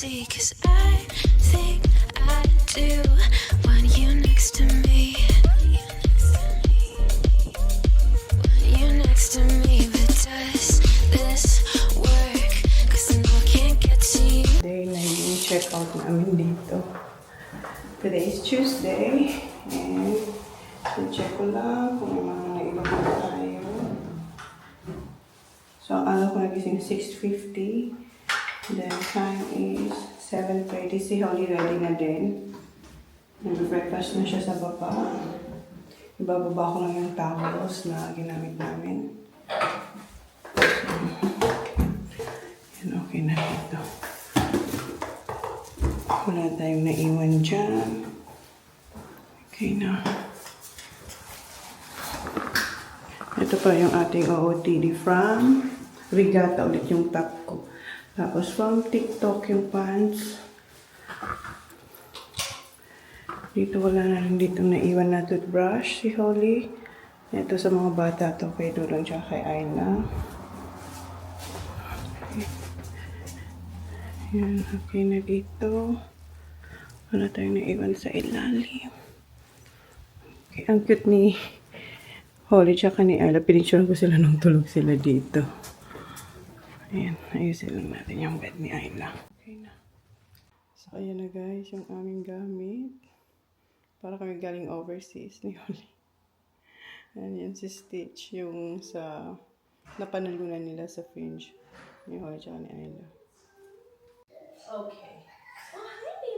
see, 'cause I think I do want you next to me. Want you next to me, but does this work? 'Cause I know I can't get to you. Today na yung check out namin dito. Today is Tuesday and check ko lang kung may mga naiba pa tayo. So, ano ko nagising 6:50. Then, time is 7:30. Si Holly ready na din. Nag-breakfast na siya sa baba. Ibababa ko lang yung towels na ginamit namin. Yan, okay na dito. Wala tayong naiwan dyan. Okay na. Ito pa yung ating OOTD from Regatta ulit yung top ko. Tapos from TikTok yung pants. Dito wala na rin dito naiwan na toothbrush si Holly. Ito sa mga bata to kay Dulong tsaka kay Ayla. Okay. Yan, okay na dito. Wala tayong naiwan sa ilalim. Okay, ang cute ni Holly tsaka ni Ayla. Pinicturean ko sila nung tulog sila dito. Ayan, ayusin lang natin yung bed ni Ayla. Okay na. So, ayan na guys, yung aming gamit. Para kami galing overseas ni Holly. Ayan yan si Stitch, yung sa napanalunan nila sa Fringe. Ni Holly tsaka ni Ayla. Okay.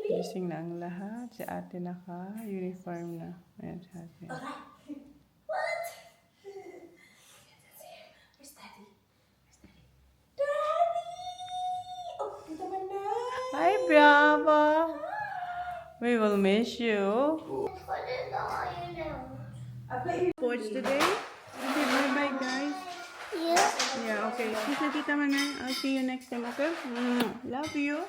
Gising na ang lahat. Si ate naka-uniform na. Ayan si ate. Okay. What? Where's Daddy? Where's Daddy? Daddy! Oh, dito man na. Hi, Bravo! We will miss you. Sports today? Okay, bye-bye, guys. Yeah. Yeah, okay. Kiss na tita Manay. I'll see you next time, okay? Love you.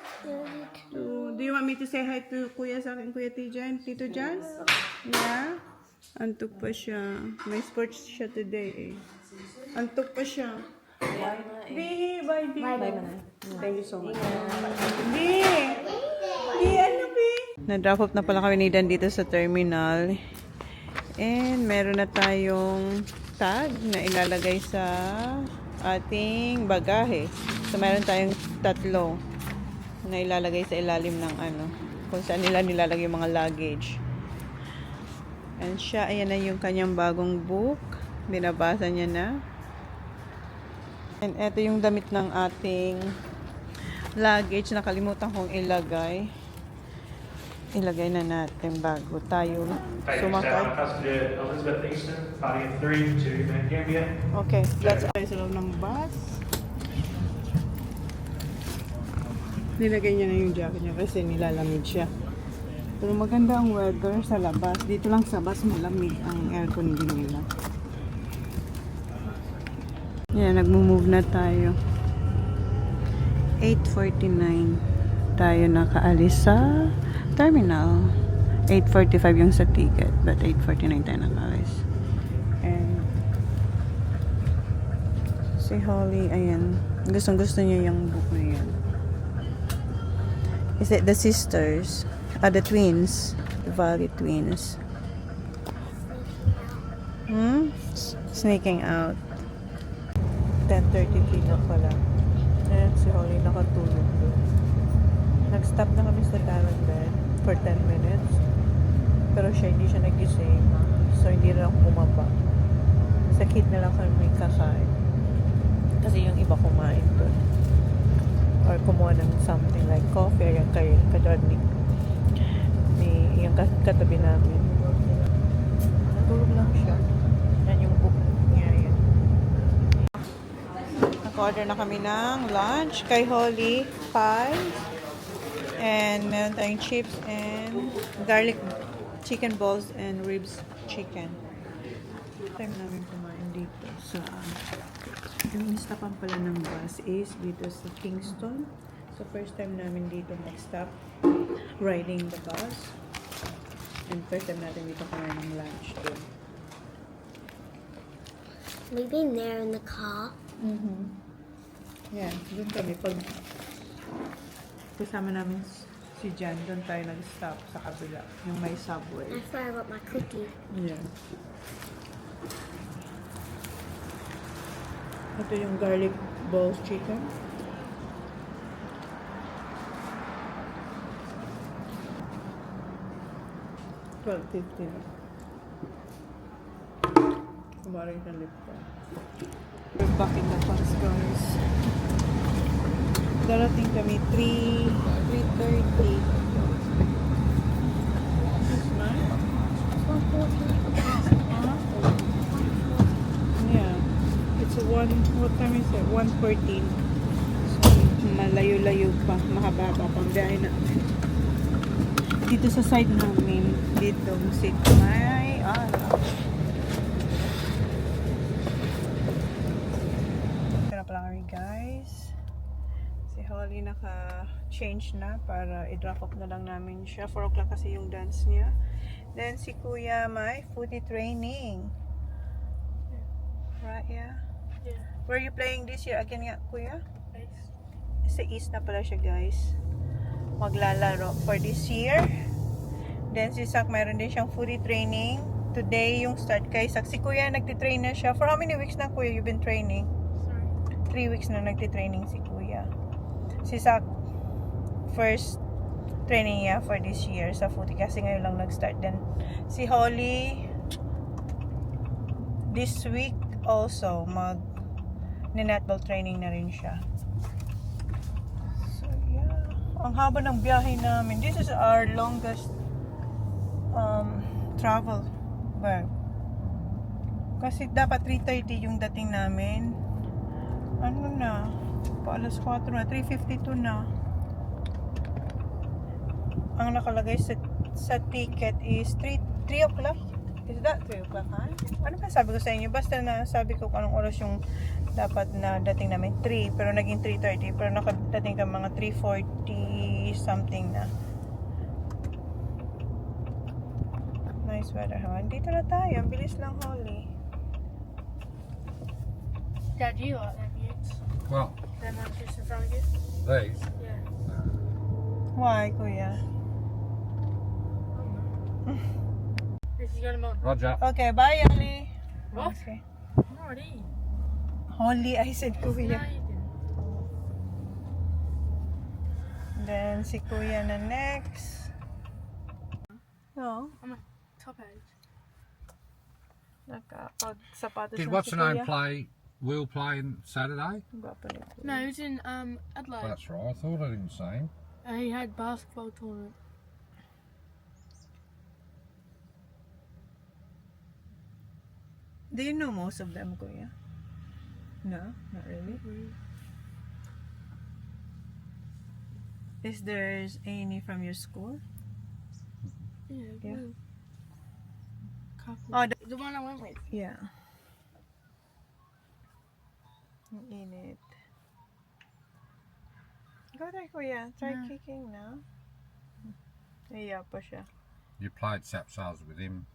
Do you want me to say hi to Kuya sa akin, Kuya Tijan, Tito Jan? Yeah? Antok pa siya. May sports siya today eh. Antok pa siya. Bye, bye, bye. Thank you so much. Ano, na-drop off na pala kami ni Dan dito sa terminal. And meron na tayong tag na ilalagay sa ating bagahe. So meron tayong tatlo na ilalagay sa ilalim ng kung saan nila nilalagay yung mga luggage. And siya, ayan na yung kanyang bagong book. Binabasa niya na. And eto yung damit ng ating luggage. Nakalimutan kong ilagay. Ilagay na natin bago tayo sumakay. Passenger Elizabeth Easton, party of 3 to Mount Gambier. Okay, let's go sa loob ng bus. Nilagay niya na yung jacket niya kasi nilalamig siya. Pero maganda ang weather sa labas. Dito lang sa bus malamig ang aircon din nila. Yan, nagmo-move na tayo. 8:49 tayo nakaalis sa terminal. 8:45 yung sa ticket, but 8:49 tayo nakaalis. And si Holly, ayan, gustong-gusto niya yung book na yan. Is it the sisters? The twins. The Valley twins. Sneaking out. 10:33 na pala. Ayan, si Holly nakatulog doon. Nag-stop na kami sa Talon bed for 10 minutes. Pero siya, hindi siya nagising. So, hindi na ako bumaba. Sa kid na lang kami kakain. Kasi yung iba kumain doon. Or kumuha ng something like coffee. Ayan kay katulad ni yung katabi namin. Natulog lang siya. Yan yung book niya. Yan. Nag-order na kami ng lunch kay Holly. Pie. And meron tayong chips and garlic chicken balls and ribs chicken. Time namin kumain dito sa yung stopan pala ng bus is dito sa Kingston. So first time namin dito mag-stop riding the bus. And first time natin dito kumain ng lunch doon. We've been there in the car. Yeah, doon kami pag Kasama namin si Jan. Doon tayo nag-stop sa kabila. Yung may subway. That's where I got my cookie. Yeah. Ito yung garlic balls chicken. $12.50 na. Kumarin ka lip ko. We're back in the bus, guys. Darating kami 3:30. Yeah. It's what time is it? 1:14. So, malayo-layo pa. Mahaba-haba pang biyahe na. Dito sa side namin, dito, sit may araw. Tara pala kami, guys. Si Holly naka-change na para i-drop off na lang namin siya. 4 o'clock kasi yung dance niya. Then si Kuya may footy training. Right, yeah? Yeah. Where are you playing this year again nga, Kuya? Nice. Sa East na pala siya, guys. Maglalaro for this year. Then si Sak, mayroon din siyang footy training. Today yung start kay Sak. Si Kuya nagtitrain na siya. For how many weeks na, Kuya, you've been training? Sorry. 3 weeks na nagtitraining si Kuya. Si Sak, first training niya for this year sa footy kasi ngayon lang nag-start. Then si Holly, this week also, netball training na rin siya. So yeah, ang haba ng biyahe namin. This is our longest travel. But, kasi dapat 3:30 yung dating namin. Ano na? Pa alas 4 na. 3:52 na. Ang nakalagay sa ticket is 3 o'clock. Is that 3 o'clock, ha? Ano ba sabi ko sa inyo? Basta na sabi ko kung anong oras yung dapat na dating namin. 3, pero naging 3:30. Pero nakadating ka mga 3:40 something na. Nice weather, ha? Dito na tayo. Ang bilis lang, Holly. Dad, you like them views? Well, Them ones just in front of you? these. Yeah. Why, Kuya? This is going on. Roger. Okay, bye, Holly. What? Okay. Already. Holly, I said No, Kuya. you didn't. Then, si Kuya na next. No. I'm a top edge. Nagkapag-sapatos Did na what's si the name Kuya. play? Will play in Saturday? Gwapo ni Kuya. No, he was in Adelaide. That's right. I thought I didn't say him. He had basketball tournament. Do you know most of them, Kuya? No, not really. Is there any from your school? Yeah. Yeah. Will. Couple. Oh, The one I went with. yeah. Ang init. Go there, Kuya. Try Yeah. kicking now. Naiya pa siya. You played Sapsals with him.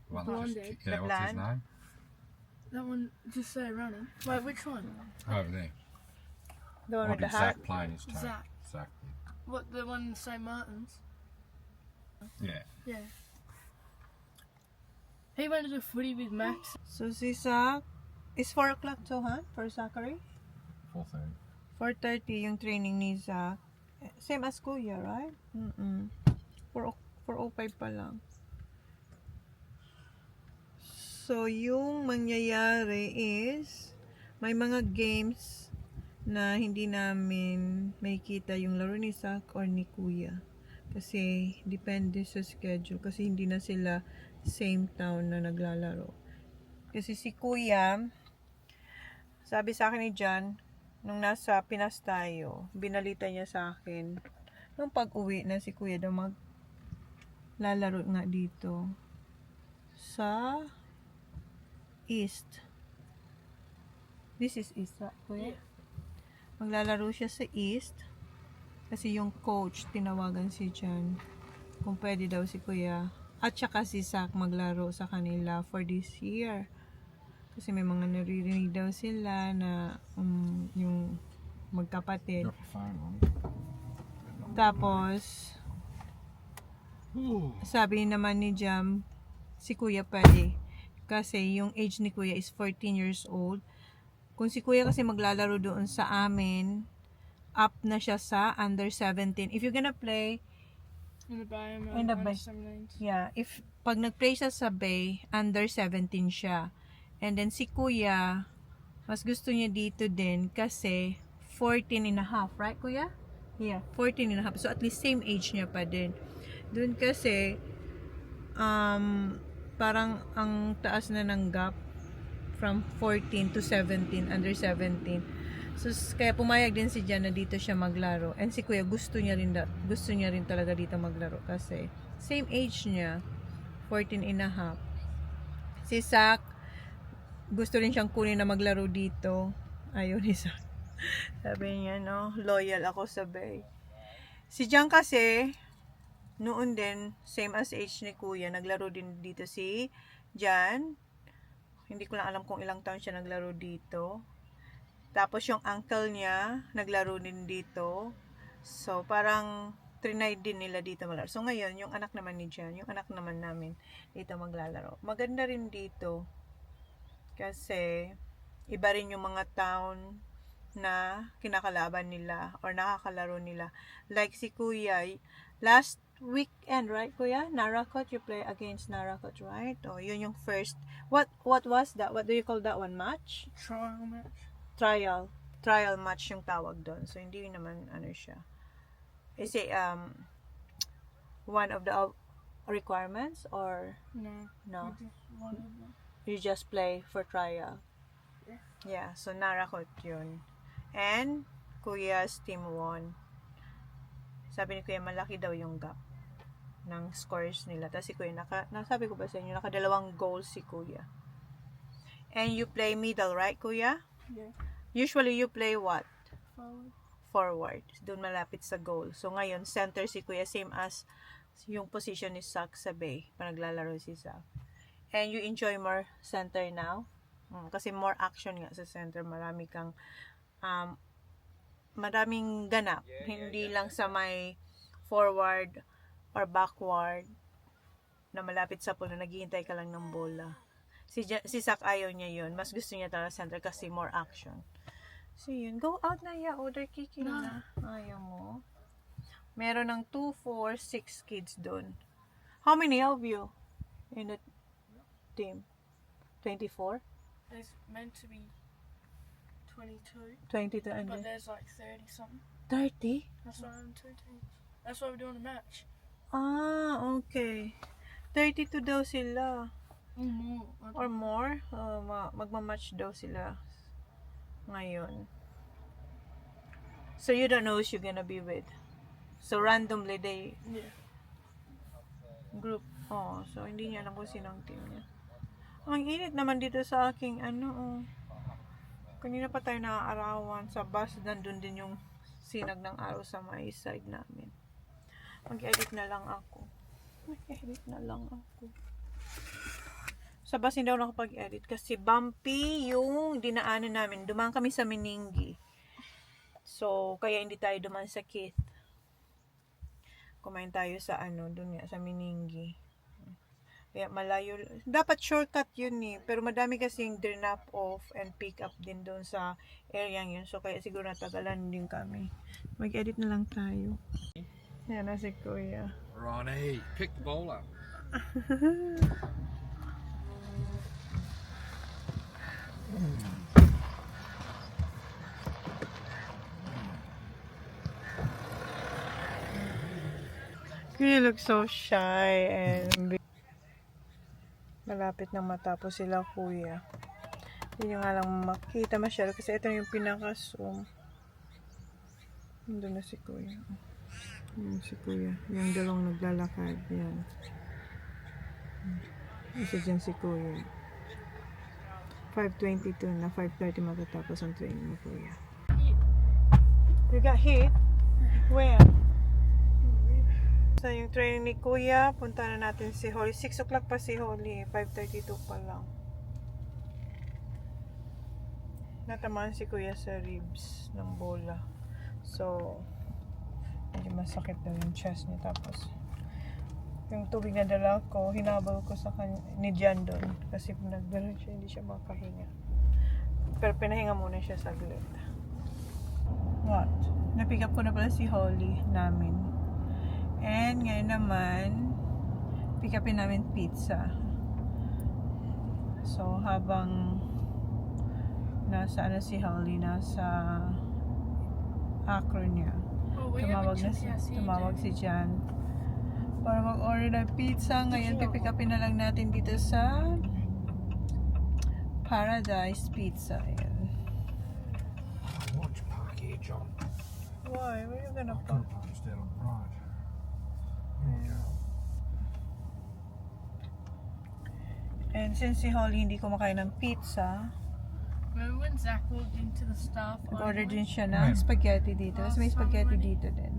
The one that Blonde. just, The yeah, what's his blonde. name? That one just there running. Wait, which one? Over there. The one What with the did hat. Zach play in his team? Zach. Zach. What, the one in St. Martin's? Yeah. Yeah. He went to the footy with Max. So si Zach, is 4 o'clock to, huh? For Zachary? 4:30. 4:30 yung training ni Zach. Same as Kuya, right? 4:05 pa lang. So, yung mangyayari is may mga games na hindi namin may kita yung laro ni Zach or ni Kuya. Kasi, depende sa schedule. Kasi hindi na sila same town na naglalaro. Kasi si Kuya, sabi sa akin ni John, nung nasa Pinas tayo, binalita niya sa akin, nung pag-uwi na si Kuya daw maglalaro nga dito sa East. This is East, right, Kuya? Maglalaro siya sa East kasi yung coach, tinawagan si John kung pwede daw si Kuya at saka si Zach maglaro sa kanila for this year. Kasi may mga naririnig daw sila na yung magkapatid. Got your phone on. Tapos, sabi naman ni Jam, si Kuya pwede. Kasi yung age ni Kuya is 14 years old. Kung si Kuya kasi maglalaro doon sa amin, up na siya sa under 17. If you're gonna play, In the bay, In the bay. yeah, pag nag-play siya sa Bay, under 17 siya. And then si Kuya, mas gusto niya dito din kasi 14 and a half, right Kuya? Yeah, 14 and a half. So at least same age niya pa din. Doon kasi, parang ang taas na ng gap from 14 to 17, under 17. So, kaya pumayag din si Jan na dito siya maglaro. And si Kuya gusto niya rin talaga dito maglaro kasi same age niya, 14 and a half. Si Sak, gusto rin siyang kunin na maglaro dito. Ayun ni Sak. Sabi niya, no, loyal ako sa Bay. Si Jan kasi, noon din, same as age ni Kuya, naglaro din dito si Jan. Hindi ko lang alam kung ilang taon siya naglaro dito. Tapos yung uncle niya, naglaro din dito. So, parang trinay din nila dito maglaro. So, ngayon, yung anak naman ni Jan, yung anak naman namin, dito maglalaro. Maganda rin dito. Kasi, iba rin yung mga town na kinakalaban nila or nakakalaro nila. Like si Kuya, last weekend, right Kuya? Narakot, you play against Narakot, right? Oh, yun yung first. What was that? What do you call that one? Match? Trial match. Trial match yung tawag doon. So, hindi naman ano siya. Is it one of the requirements or No. no? Just one of them. You just play for trial. Yeah, so Narakot yun. And Kuya's team won. Sabi ni Kuya, malaki daw yung gap ng scores nila. Tapos si Kuya, nasabi ko ba sa inyo, nakadalawang goals si Kuya. And you play middle, right Kuya? Yeah. Usually you play what? Forward. Forward. Doon malapit sa goal. So ngayon, center si Kuya, same as yung position ni Sak sa Bay. Panaglalaro si Sak. And you enjoy more center now? Kasi more action nga sa center. Marami kang maraming ganap. Hindi lang sa may forward or backward na malapit sa puno, naghihintay ka lang ng bola. Si Sak ayaw niya yun. Mas gusto niya talaga center kasi more action. So yun, go out na ya, order kicking na. Ayaw mo. Meron ng 2, 4, 6 kids doon. How many of you in the team? 24? There's meant to be 22, 22 and but then there's like 30 something. 30? That's why I'm 2 teams. That's why we're doing a match. Ah, okay. 32 daw sila. More. Or more. Magmamatch daw sila ngayon. So you don't know who you're gonna be with. So randomly they Yeah. group. Oh, so hindi niya alam kung sino ang team niya. Ang init naman dito sa aking kanina pa tayo naaarawan sa bus. Nandun din yung sinag ng araw sa may side namin. Mag-edit na lang ako. Sa bus hindi ako nakapag-edit kasi bumpy yung dinaanan namin. Dumaan kami sa Meningi. So, kaya hindi tayo dumaan sa Keith. Kumain tayo sa dun nga, sa Meningi. Kaya malayo. Dapat shortcut yun eh. Pero madami kasing drop off and pick up din doon sa area yun. So, kaya siguro natagalan din kami. Mag-edit na lang tayo. Yan na si Kuya. Ronnie, pick the ball up. You look so shy and malapit na matapos sila Kuya. Hindi nyo nga lang makita masyado kasi ito yung pinaka-zoom. Nandun na si Kuya. Yan si Kuya. Yung dalawang naglalakad. Yan. Isa dyan si Kuya. 5:22 na 5:30 matatapos ang training mo Kuya. You got hit? Where? So, yung training ni Kuya, punta na natin si Holly. 6 o'clock pa si Holly. 5:32 pa lang. Natamaan si Kuya sa ribs ng bola. So, medyo masakit daw yung chest niya. Tapos, yung tubig na dala ko, hinabol ko sa kanya, ni Jan doon. Kasi nagdala siya, hindi siya makahinga. Pero pinahinga muna siya saglit. What? Na-pick up ko na pala si Holly namin. And ngayon naman, pick upin namin pizza. So, habang nasa si Holly, nasa Akron niya. Tumawag si Jan para mag-order ng pizza. Ngayon, pipick upin na lang natin dito sa Paradise Pizza. Ayan. Watch park here, John. Why? Where are you gonna I park? can't park instead of right. And since si Holly hindi kumakain ng pizza, Remember when Zach walked into the staff? order din siya ng spaghetti dito. Kasi may spaghetti dito din.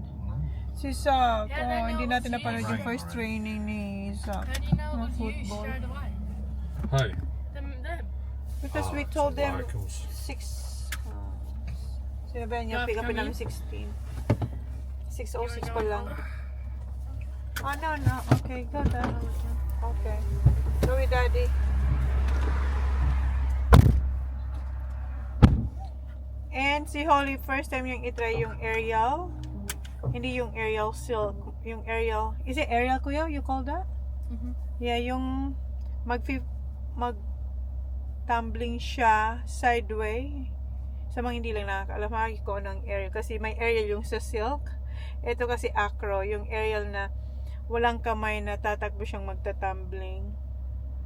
Si Zach, hindi natin napanood yung first training ni Zach How do you know ng it was you football. straight away? Who? Them. Because we Oh, told some them locals. 6. Sinabi niya, pick upin namin 16. 6:06 pa lang. Oh, no. Okay, go then. Okay. Go with Daddy. And si Holly, first time yung itry yung Ariel. Hindi yung Ariel Silk. Yung Ariel. Is it Ariel, kuya? You call that? Mhm. Yeah, yung mag tumbling siya sideway. Sa mga hindi lang nakakaalam, makikita ko ng Ariel. Kasi may Ariel yung sa Silk. Ito kasi Acro. Yung Ariel na walang kamay na tatakbo siyang magta-tumbling.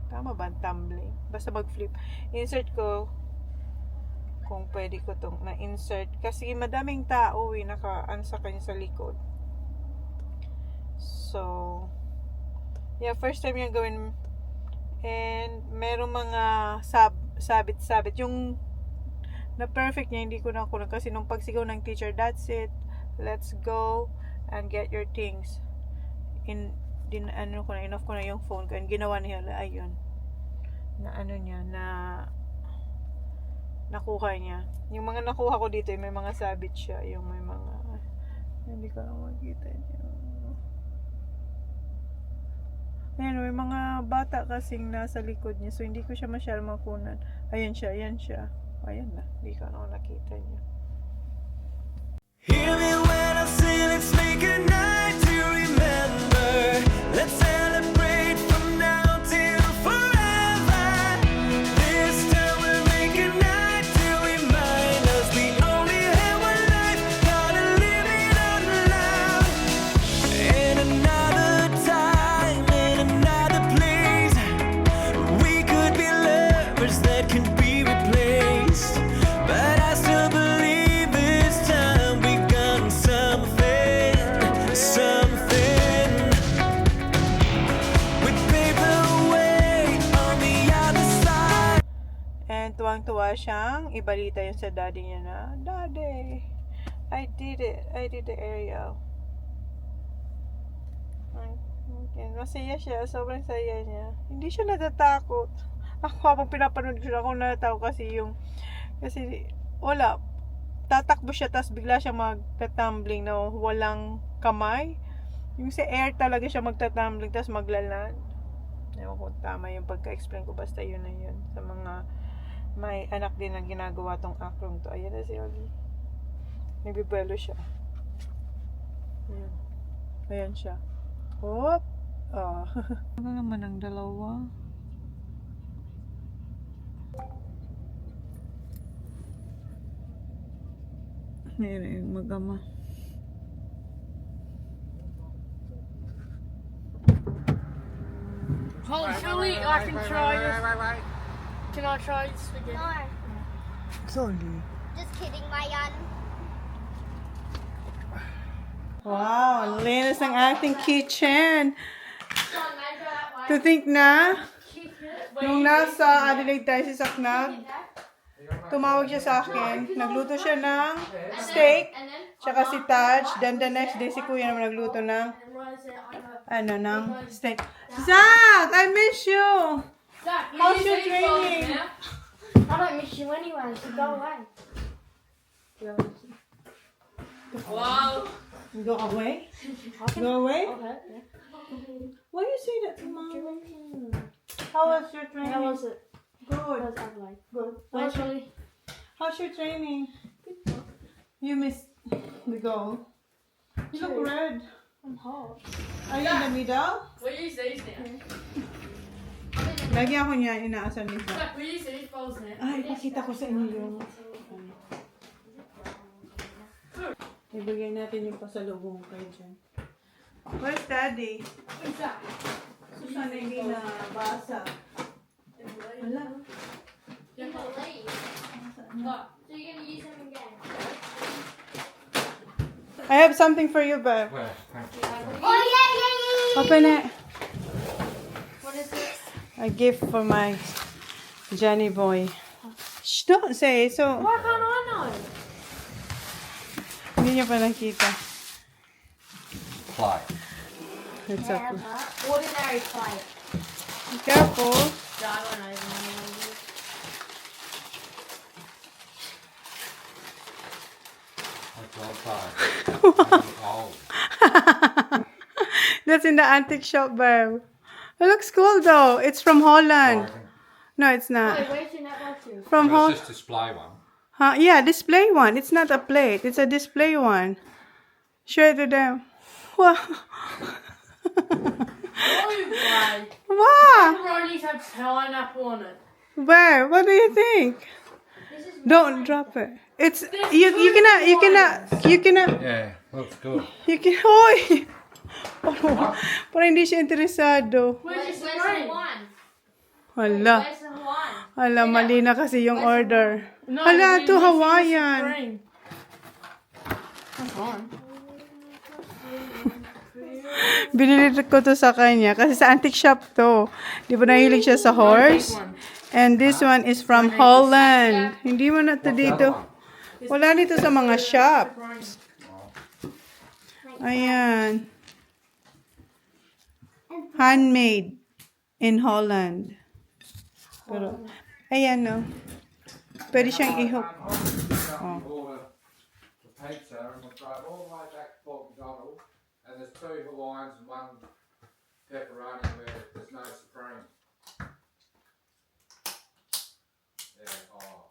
Tama ba ang tumbling? Basta mag-flip. Insert ko kung pwede ko itong na-insert. Kasi madaming tao naka-ano sa kanya sa likod. So, yeah, first time yung gawin. And merong mga sabit-sabit. Yung na perfect niya, hindi ko na kulang. Kasi nung pagsigaw ng teacher, that's it. Let's go and get your things. Inoff ko na yung phone ko. And ginawa niya, ayun. Na ano niya, nakuha niya. Yung mga nakuha ko dito, may mga sabit siya. Yung may mga, hindi ko lang makita niya. Ayan, may mga bata kasing nasa likod niya. So, hindi ko siya masyadong makunan. Ayan siya. Ayan na. Hindi ko na nakita niya. Hear me when I say let's make a night to remember. Let's celebrate from now till forever. This time we'll make a night to remind us we only have one life, gotta live it out loud. In another time, in another place, we could be lovers that can be replaced. But I still believe this time we got something. With paper away on the other side. And tuwang-tuwa siyang ibalita yun sa daddy niya na, Daddy, I did the aerial. Okay, masaya siya, sobrang saya niya. Hindi siya natatakot. Ako habang pinapanood ko siya, ako natatakot kasi wala, tatakbo siya tapos bigla siya magtatumbling na walang kamay. Yung sa air talaga siya magtatumbling tapos maglaland. Ewan ko tama yung pagka-explain ko, basta yun na yun. Sa mga may anak din na ginagawa tong acronym to. Ayan na si Oli. Nagbibelo siya. Ayan siya. Hop! Ano naman ang dalawa? Ayan yung mag-ama. Holy Philly, I can try this. Can I try this spaghetti? No, Sorry. just kidding, Mayan. Wow, ang linis ng ating kitchen. To think na, nung nasa Adelaide tayo si Saknag, tumawag siya sa akin. Nagluto siya ng steak, tsaka si Taj. Then the next day, si Kuya naman nagluto ng, ng steak. Zach, I miss you! How's your training? I don't miss you anyway, so go away. Wow. Go away? Go away? Okay. Why you say that to mom? How was your training? How was it? Good. How was Adelaide? Good. Actually, How's your training? You missed the goal. You look red. I'm hot. Are you in the middle? Will you use these now? Lagi ako niya inaasan nito. Will you use these balls now? Ay, pakita ko sa inyo yung... Ibigay natin yung pasalubong kay Jen. Where's Daddy? What's that? Susan hindi na basa. Wala. You can leave. What? So you're gonna use them again? I have something for you, Bev. Well, thank you. Oh yeah. Open it. What is this? A gift for my Johnny boy. Shh, don't say so. Why can't I know? Hindi niya pa nakita. Play. It's okay. Ordinary plate. Be careful. Yeah, I don't even know. That's all play. Old. That's in the antique shop, Bev. It looks cool though. It's from Holland. No, it's not. Wait, where's your network to? From Well, Holland. it's just display one. Huh? Yeah, display one. It's not a plate. It's a display one. Show it to them. Wow. Why? Wow. Pepperonis have pineapple on it. Where? What do you think? Don't drop it. It's you cannot Yeah, looks good. you can hoy. Parang hindi siya interesado. Where's your Where's the spring? one? Hala. Where's the one? Hala, mali na kasi yung order. No, Hala, we to need Hawaiian. spring. Come on. Binili ko to sa kanya kasi sa antique shop to. Di ba nahilig siya sa horse? And this one is from Holland. Hindi mo na to dito. Wala dito sa mga shop. Ayan. Handmade in Holland. Pero, ayan no. Pwede siyang i-hook. Oh. The pizza and we'll drive all the way back to Port McDonald and there's 2 Hawaiians and 1 pepperoni where there's no supreme. Yeah, oh.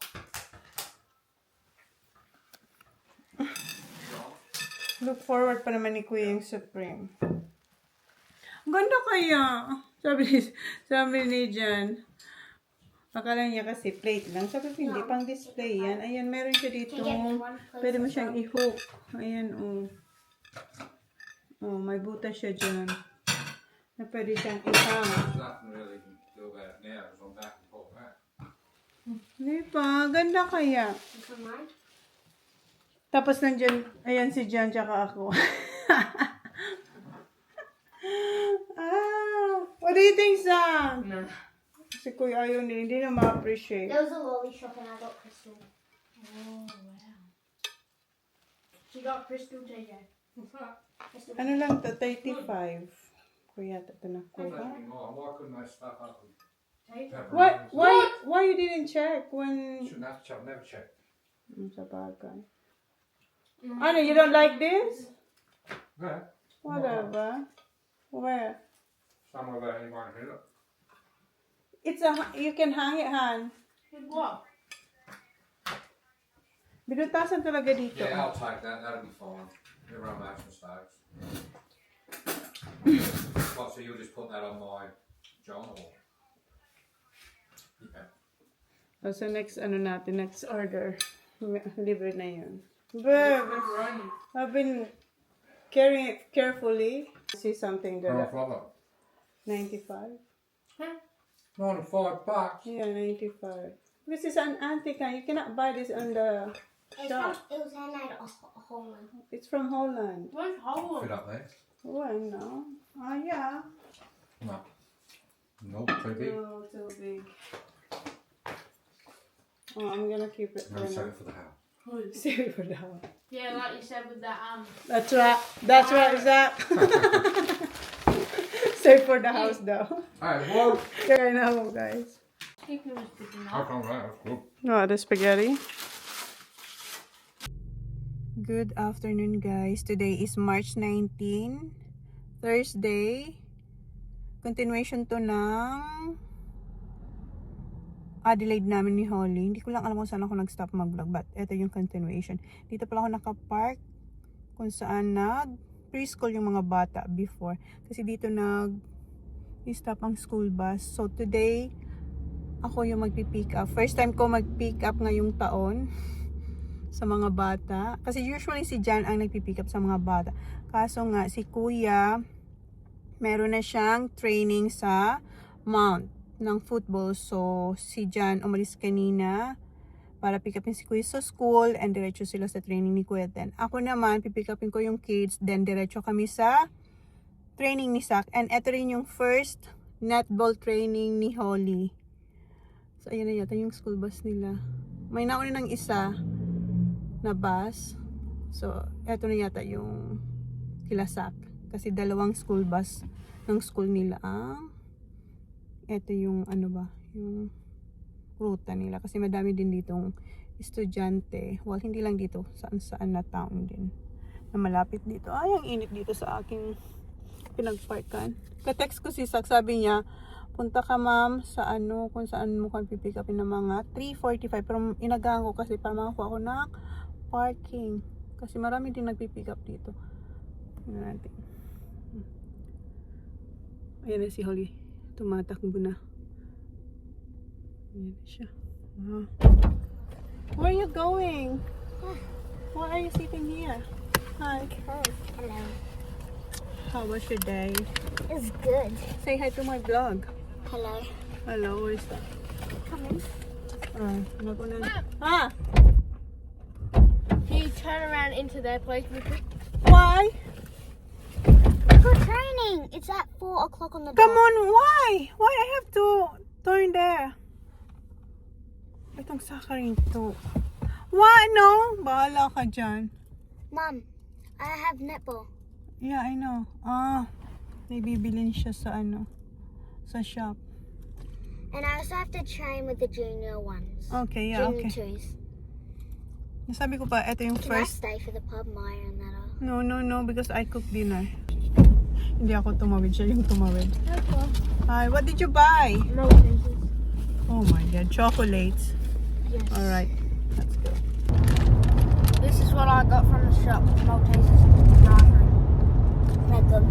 Look forward pa naman ni Kuya yung Supreme. Ang ganda kaya. Sabi ni Jan. Akala niya kasi plate lang. Sabi ko, hindi, pang display yan. Ayan, meron siya dito. Pwede mo siyang i-hook. Ayan, oh. Oh, may butas siya dyan. Na pwede siyang i-hang. There's nothing really you can do about it now because I'm back in Port Mac. Hindi pa, ganda kaya. This one mine? Tapos nandyan, ayan si Jan, tsaka ako. What do you think, Sam? No. Si Kuya ayaw hindi na ma-appreciate. There was a lolly shop and I got crystal. Oh, wow. She got crystal JJ. What's that? Ano lang to, 35. Kuya, ito na ko. Why couldn't they stuff up with Why, pepperonis? why you didn't check when... Shouldn't have to check, never check. Sa bagay. Ano, you don't like this? Yeah. Whatever. Where? Somewhere there you won't hit it. It's you can hang it, Han. With what? Binutasan talaga dito. Yeah, I'll take that, that'll be fine. Everyone makes mistakes. What, so you'll just put that on my John or? Yeah. Oh, so next, next order. Libre na yun. But Pepperoni. I've been carrying it carefully. See something How there. much was 95? it? $95. Yeah, 95. This is an antique. You cannot buy this on the shop. It was handmade at Holland. It's from Holland. Where's Holland? Fit up there? Well, no. Yeah. No. No, too big. No, too big. Oh, I'm gonna keep it Maybe for save now. it for the house. Save it for the house. Yeah, like you said with that That's right. That's right, Zach. Save for the house though. Hey, what? Kaya na ako, guys. chicken was sticking I out. can't remember. That's good. No, the spaghetti. Good afternoon guys. Today is March 19, Thursday. Continuation to ng Adelaide namin ni Holly. Hindi ko lang alam kung saan ako nag-stop mag-vlog, but ito yung continuation. Dito pala ako nakapark kung saan preschool yung mga bata before. Kasi dito stop ang school bus. So today, ako yung magpipick up. First time ko mag-pick up ngayong taon sa mga bata. Kasi usually si Jan ang nagpipick up sa mga bata. Kaso nga, si Kuya, meron na siyang training sa Mount ng football. So, si Jan umalis kanina para pick upin si Kuya sa school and diretso sila sa training ni Kuya. Then, ako naman, pipick upin ko yung kids. Then, diretso kami sa training ni Zach. And ito rin yung first netball training ni Holly. So, ayan na yata yung school bus nila. May nauna ng isa na bus. So, eto na yata yung kilasak. Kasi dalawang school bus ng school nila eto yung yung ruta nila. Kasi madami din ditong estudyante. Well, hindi lang dito. Saan na town din. Na malapit dito. Ay, ang init dito sa aking pinagparkan. Ka-text ko si Sak, sabi niya, punta ka ma'am sa kung saan mo kami pipick upin ng mga 3:45. Pero inagahan ko kasi para makakuha ako ng parking. Kasi marami din nagpipick up dito. Tingnan natin. Ayan na si Holly. Tumatakbo na. Ayan na siya. Wow. Where are you going? Why are you sitting here? Hi. Hello. How was your day? It's good. Say hi to my vlog. Hello. Hello, where's that? Come in. Ah! Can you turn around into their place with me? Why? For training. It's at 4 o'clock on the Come dot. on, why? Why I have to turn there? Itong sakarin to. Why? No? Bahala ka dyan. Mom, I have netball. Yeah, I know. May bibilin siya sa sa shop. And I also have to train with the junior ones. Okay, yeah, Junior okay. twos. Nasabi ko pa, ito yung Can I first. stay for the pub, Maya and that? No, because I cook dinner. Hindi ako tumawid, siya yung tumawid. Okay. Hi, what did you buy? Maltesers. Oh my god, chocolates. Yes. Alright, let's go. This is what I got from the shop. Maltesers. Bathroom. They're good.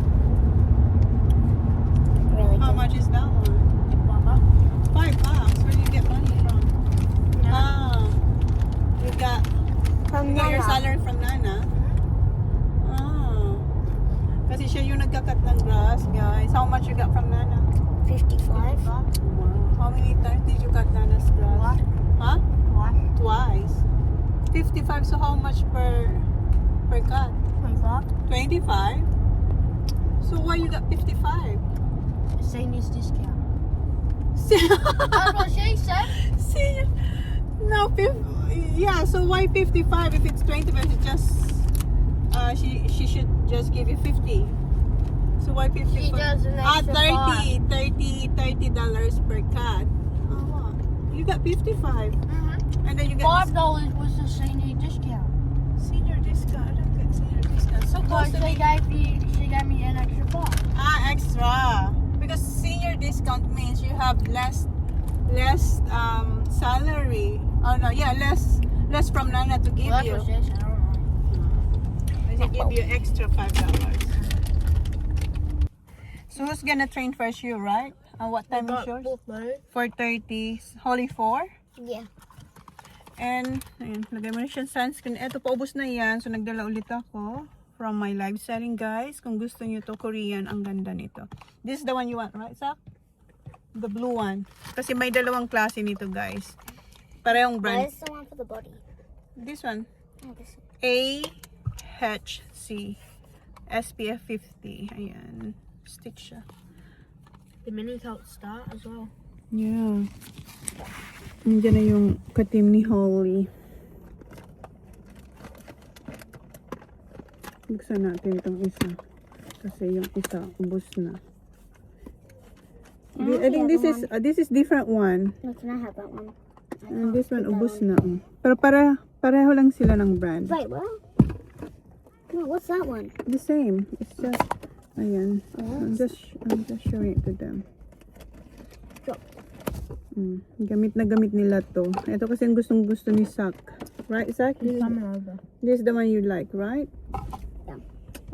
Really How good. much is that one? Baba. $5. Where do you get money from? You got From your Nana. salary from Nana? Kasi siya yung nagkakat ng grass, guys. How much you got from Nana? 55. Wow. How many times did you cut Nana's grass? Huh? Twice. 55. So how much per cut? 25. So why you got 55? Senior's discount. That's what she said. See, no, yeah. So why 55 if it's 25? It's just she should just give you 50. So why 55? She does an extra $30 per cut. Oh, wow. You got 55, and then you get $5 was the senior discount. senior discount. I don't get senior discount. So So close to she gave me an extra $5. extra. Because senior discount means you have less salary. Oh no, yeah, less from Nana to give Well, that's you. what she said. I don't know. They give you extra $5. So who's gonna train first? You, right? What time is yours? 4:30. Holly 4. Yeah. And ayun, lagay mo na siyang sunscreen. Eto, paubos na yan. So nagdala ulit ako from my live selling, guys. Kung gusto niyo to, Korean, ang ganda nito. This is the one you want, right, Zach? The blue one. Kasi may dalawang klase nito, guys. Parehong brand. Where's the one for the body? This one. Oh, this one. AHC SPF 50. Ayan. Stick siya. The mini coat start as well. Yeah. Nandiyan na yung katim ni Holly. Buksan natin itong isa. Kasi yung isa, ubos na. I think this is different one. No, can I have that one? And this one, ubos na. Oh. Pero pareho lang sila ng brand. Wait, well, No, what's that one? The same. It's just, ayan. I'm just showing it to them. Gamit na gamit nila to. Ito kasi yung gustong gusto ni Sak. Right, Sak? This is the one you like, right? Yeah.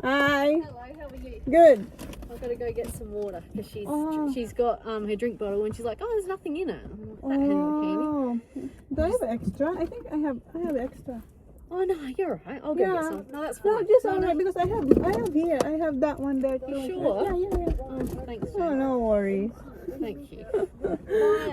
Hi. Hello, how are you? Good. I've got to go get some water because Oh. she's got her drink bottle and she's like, oh, there's nothing in it. I'm like, that Henry candy. Oh. Do I have extra? I think I have extra. Oh no, you're alright. I'll go get some. No, that's fine. No, just No, alright because I have here. I have that one there too. Sure? Yeah. Oh, thanks. Oh, no worries. Thank you.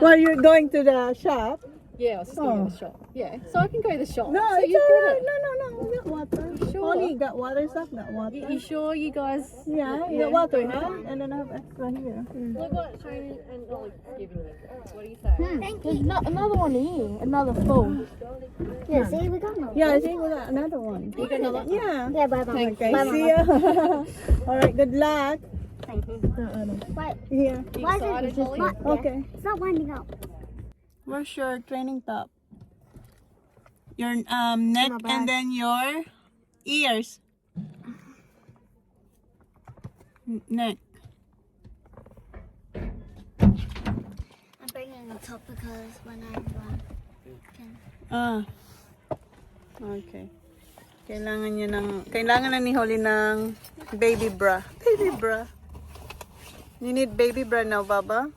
Well, you're going to the shop? Yeah, I was just going to the shop. Yeah, so I can go to the shop. No, so it's you've got alright. it. No. We got water. Sure? Only got water, Sak got water. You sure you guys? Yeah, you got water, huh? And then I have extra here. Look what Shane and Ollie's giving you. What do you say? Thank There's you. another one here. Another full. Yeah, see, we got one. Yeah, I think we got another one. You got another? Yeah. Yeah, bye bye. Okay, Bye, see Mama. ya. Alright, good luck. Wait, Here. why is excited, it just Holly? not? Okay. It's not winding up. Where's your training top? Your neck My bag. and then your ears. Neck. I'm bringing the top because when I run, Okay. Kailangan na ni Holly ng baby bra. Baby bra. You need baby bra now, Baba?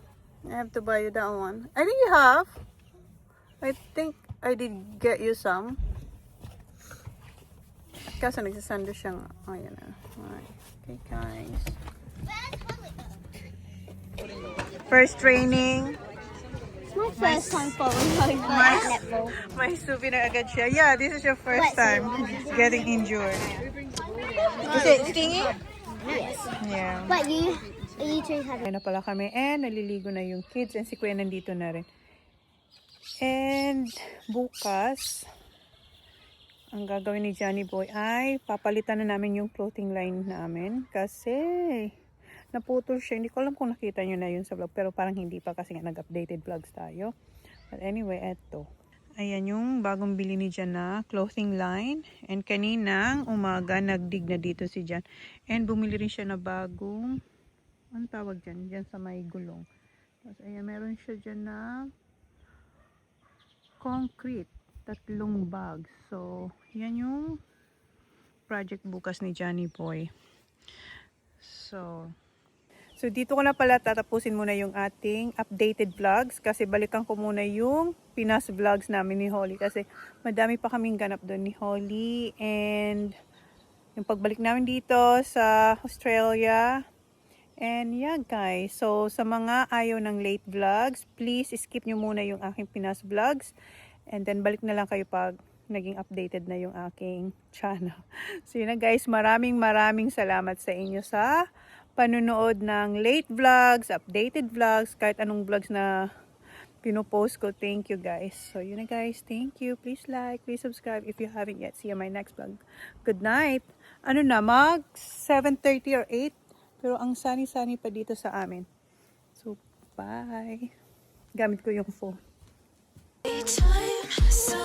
I have to buy you that one. I think you have. I think I did get you some. Kaso nagsasando siyang, ayan na. Alright. Okay, guys. First training. it's my first time falling over netball. May subi na agad siya. Yeah, this is your first time getting injured. Is it stinging? Yes. Yeah. But you two have. Kaya na pala kami and naliligo na yung kids and si Kuya nandito na rin. And bukas, ang gagawin ni Johnny Boy ay papalitan na namin yung clothing line namin kasi naputol siya. Hindi ko alam kung nakita nyo na yun sa vlog pero parang hindi pa kasi nga nag-updated vlogs tayo. But anyway, eto. Ayan yung bagong bili ni Jan na clothing line. And kaninang umaga nagdig na dito si Jan. And bumili rin siya na bagong, ano tawag dyan? Dyan sa may gulong. Tapos ayan, meron siya dyan na concrete. 3 bags. So, yan yung project bukas ni Johnny Boy. So dito ko na pala tatapusin muna yung ating updated vlogs kasi balikan ko muna yung Pinas vlogs namin ni Holly kasi madami pa kaming ganap doon ni Holly and yung pagbalik namin dito sa Australia. And yeah guys, so sa mga ayaw ng late vlogs, please skip nyo muna yung aking Pinas vlogs and then balik na lang kayo pag naging updated na yung aking channel. So yun na guys, maraming salamat sa inyo sa panunood ng late vlogs, updated vlogs, kahit anong vlogs na pinopost ko. Thank you guys. So yun na guys, thank you. Please like, please subscribe if you haven't yet. See you in my next vlog. Good night. Ano na, mag 7:30 or 8? Pero ang sunny pa dito sa amin. So bye. Gamit ko yung phone. Time, so